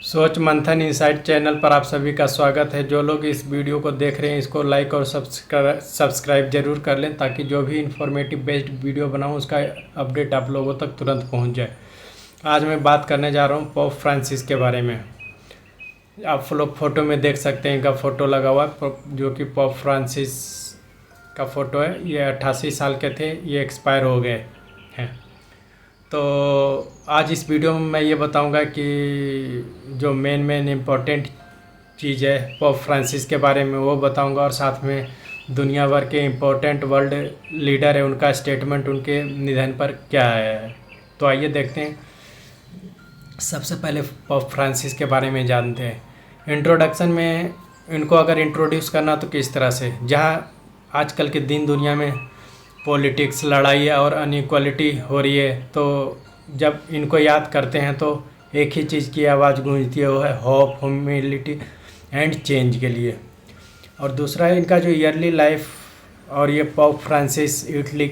सोच मंथन insight channel पर आप सभी का स्वागत है। जो लोग इस वीडियो को देख रहे हैं इसको लाइक और सब्सक्राइब जरूर कर लें ताकि जो भी इंफॉर्मेटिव बेस्ड वीडियो बनाऊं उसका अपडेट आप लोगों तक तुरंत पहुंच जाए। आज मैं बात करने जा रहा हूं पोप फ्रांसिस के बारे में। आप लोग फ़ोटो में देख सकते हैं, इनका फ़ोटो लगा हुआ है जो कि पोप फ्रांसिस का फ़ोटो है। ये 88 साल के थे, ये एक्सपायर हो गए हैं। तो आज इस वीडियो में मैं ये बताऊंगा कि जो मेन इम्पोर्टेंट चीज़ है पोप फ्रांसिस के बारे में वो बताऊंगा, और साथ में दुनिया भर के इम्पोर्टेंट वर्ल्ड लीडर है उनका स्टेटमेंट उनके निधन पर क्या है। तो आइए देखते हैं। सबसे पहले पोप फ्रांसिस के बारे में जानते हैं। इंट्रोडक्शन में इनको अगर इंट्रोड्यूस करना तो किस तरह से, जहाँ आजकल के दिन दुनिया में पॉलिटिक्स, लड़ाई और अनइक्वालिटी हो रही है, तो जब इनको याद करते हैं तो एक ही चीज़ की आवाज़ गूंजती है, वो है होप, ह्यूमिलिटी एंड चेंज के लिए। और दूसरा है इनका जो ईयरली लाइफ, और ये पोप फ्रांसिस इटली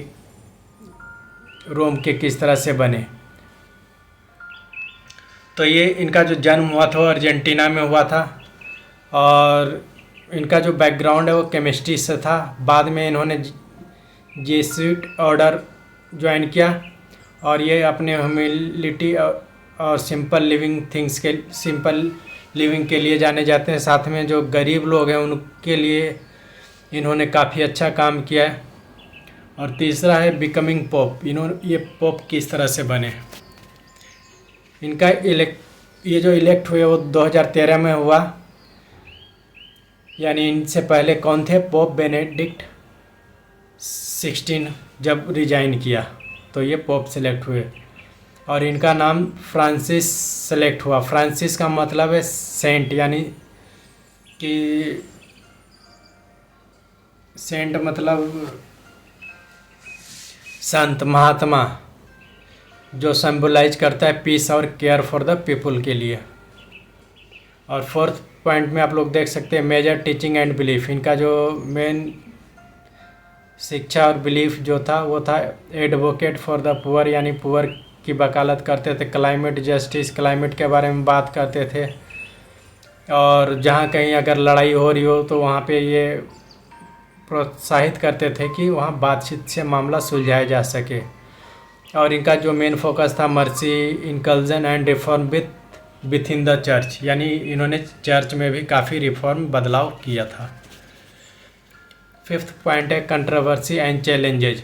रोम के किस तरह से बने। तो ये इनका जो जन्म हुआ था वो अर्जेंटीना में हुआ था, और इनका जो बैकग्राउंड है वो केमिस्ट्री से था। बाद में इन्होंने जेसुइट ऑर्डर ज्वाइन किया, और ये अपने ह्यूमिलिटी और सिंपल लिविंग के लिए जाने जाते हैं। साथ में जो गरीब लोग हैं उनके लिए इन्होंने काफ़ी अच्छा काम किया है। और तीसरा है बिकमिंग पोप। ये पोप किस तरह से बने। इनका ये जो इलेक्ट हुए वो 2013 में हुआ, यानी इनसे पहले कौन थे, पोप बेनेडिक्ट 16 जब रिजाइन किया तो ये पोप सेलेक्ट हुए, और इनका नाम फ्रांसिस सेलेक्ट हुआ। फ्रांसिस का मतलब है सेंट, यानी कि सेंट मतलब संत, महात्मा, जो सिंबलाइज करता है पीस और केयर फॉर द पीपल के लिए। और फोर्थ पॉइंट में आप लोग देख सकते हैं मेजर टीचिंग एंड बिलीफ। इनका जो मेन शिक्षा और बिलीफ जो था वो था एडवोकेट फॉर द पुअर, यानी पुअर की वकालत करते थे। क्लाइमेट जस्टिस, क्लाइमेट के बारे में बात करते थे, और जहाँ कहीं अगर लड़ाई हो रही हो तो वहाँ पे ये प्रोत्साहित करते थे कि वहाँ बातचीत से मामला सुलझाया जा सके। और इनका जो मेन फोकस था mercy, inclusion and reform within the church, यानी इन्होंने चर्च में भी काफ़ी रिफॉर्म बदलाव किया था। फिफ्थ पॉइंट है controversy and challenges.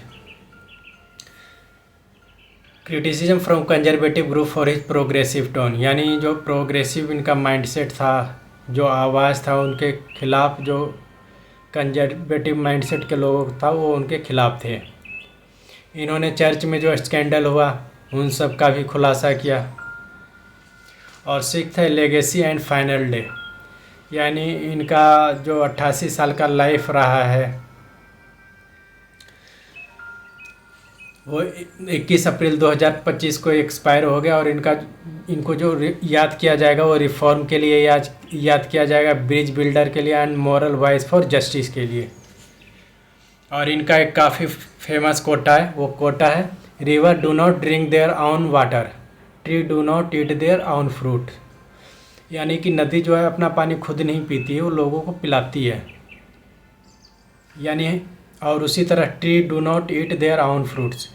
Criticism from conservative group for his progressive tone, यानी जो प्रोग्रेसिव इनका माइंडसेट था, जो आवाज़ था उनके खिलाफ, जो कंजर्वेटिव माइंडसेट के लोग था वो उनके खिलाफ थे। इन्होंने चर्च में जो स्कैंडल हुआ उन सब का भी खुलासा किया। और सिक्स्थ है लेगेसी एंड फाइनल डे, यानी इनका जो 88 साल का लाइफ रहा है वो 21 अप्रैल 2025 को एक्सपायर हो गया। और इनको जो याद किया जाएगा वो रिफॉर्म के लिए याद किया जाएगा, ब्रिज बिल्डर के लिए and moral voice for justice के लिए। और इनका एक काफ़ी फेमस कोटा है, वो कोटा है river do not drink their own water, tree do not eat their own fruit, यानी कि नदी जो है अपना पानी खुद नहीं पीती है, वो लोगों को पिलाती है। यानी और उसी तरह tree do not eat their on fruits,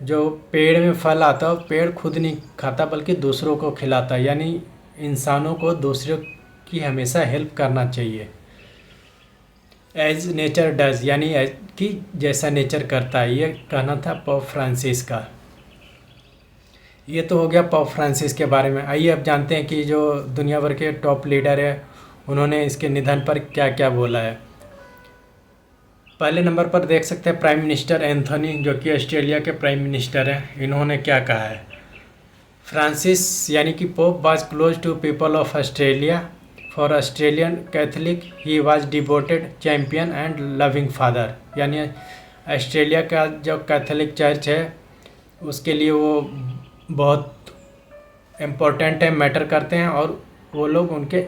जो पेड़ में फल आता है पेड़ खुद नहीं खाता बल्कि दूसरों को खिलाता है, यानी इंसानों को दूसरों की हमेशा हेल्प करना चाहिए। एज नेचर डज, यानी कि जैसा नेचर करता है, ये कहना था पोप फ्रांसिस का। ये तो हो गया पोप फ्रांसिस के बारे में। आइए अब जानते हैं कि जो दुनिया भर के टॉप लीडर है उन्होंने इसके निधन पर क्या क्या बोला है। पहले नंबर पर देख सकते हैं प्राइम मिनिस्टर एंथोनी, जो कि ऑस्ट्रेलिया के प्राइम मिनिस्टर हैं। इन्होंने क्या कहा है, फ्रांसिस यानी कि pope was close to people of Australia. For Australian Catholic he was devoted champion and loving father, यानी ऑस्ट्रेलिया का जो कैथलिक चर्च है उसके लिए वो बहुत इम्पोर्टेंट है, मैटर करते हैं। और वो लोग उनके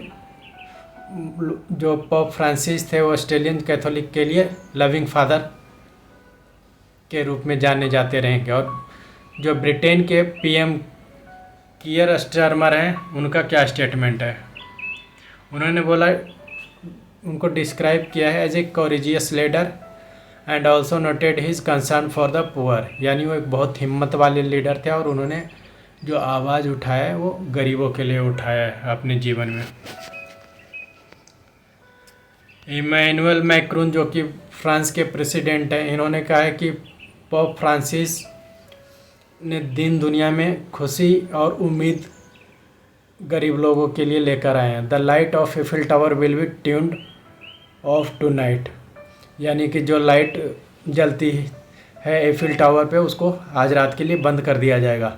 जो पोप फ्रांसिस थे वो ऑस्ट्रेलियन कैथोलिक के लिए लविंग फादर के रूप में जाने जाते रहेंगे। और जो ब्रिटेन के पीएम कियर स्टारमर हैं, उनका क्या स्टेटमेंट है। उन्होंने बोला, उनको डिस्क्राइब किया है as a courageous leader and also noted his concern for the poor, यानी वो एक बहुत हिम्मत वाले लीडर थे और उन्होंने जो आवाज़ उठाया है वो गरीबों के लिए उठाया है अपने जीवन में। इमैनुअल मैक्रोन जो कि फ्रांस के प्रेसिडेंट हैं, इन्होंने कहा है कि पोप फ्रांसिस ने दिन दुनिया में खुशी और उम्मीद गरीब लोगों के लिए लेकर आए हैं। The light of Eiffel tower will be turned off tonight, यानी कि जो लाइट जलती है एफिल टावर पे उसको आज रात के लिए बंद कर दिया जाएगा।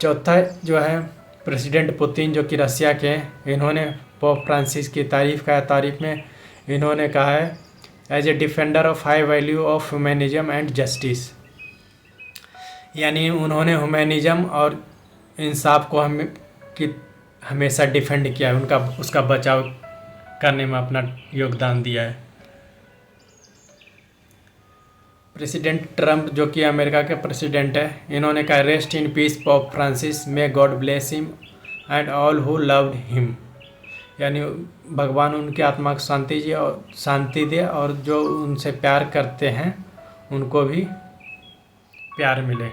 चौथा जो है प्रेसिडेंट पुतिन जो कि रसिया के हैं, इन्होंने पोप फ्रांसिस की तारीफ़ में इन्होंने कहा है as a defender of high value of humanism and justice, यानी उन्होंने ह्यूमैनिज्म और इंसाफ को हमेशा डिफेंड किया है, उसका बचाव करने में अपना योगदान दिया है। प्रेसिडेंट ट्रंप जो कि अमेरिका के प्रेसिडेंट है, इन्होंने कहा rest in peace pope Francis, may God bless him and all who loved him, यानी भगवान उनकी आत्मा को शांति दे और जो उनसे प्यार करते हैं उनको भी प्यार मिले।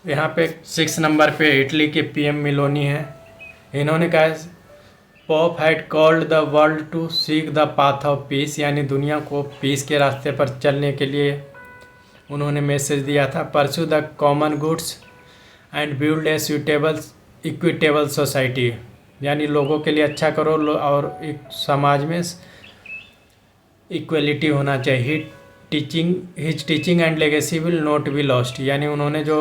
यहाँ पे 6 नंबर पे इटली के पीएम मेलोनी हैं, इन्होंने कहा pope had called the world to seek the path of peace, यानी दुनिया को पीस के रास्ते पर चलने के लिए उन्होंने मैसेज दिया था। Pursue the common goods and build a suitable equitable society, यानी लोगों के लिए अच्छा करो और एक समाज में इक्वलिटी होना चाहिए। His teaching and legacy will not be lost, यानी उन्होंने जो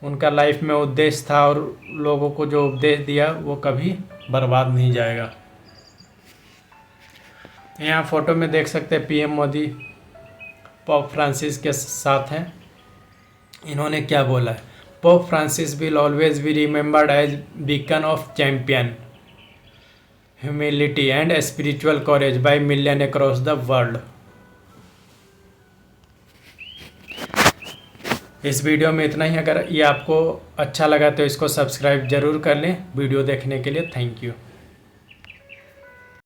उनका लाइफ में उद्देश्य था और लोगों को जो उपदेश दिया वो कभी बर्बाद नहीं जाएगा। यहाँ फोटो में देख सकते हैं पीएम मोदी पोप फ्रांसिस के साथ हैं। इन्होंने क्या बोला है, Pope Francis will always be remembered as beacon of champion humility and spiritual courage by million across the world. इस वीडियो में इतना ही। अगर ये आपको अच्छा लगा तो इसको सब्सक्राइब जरूर कर लें। वीडियो देखने के लिए थैंक यू।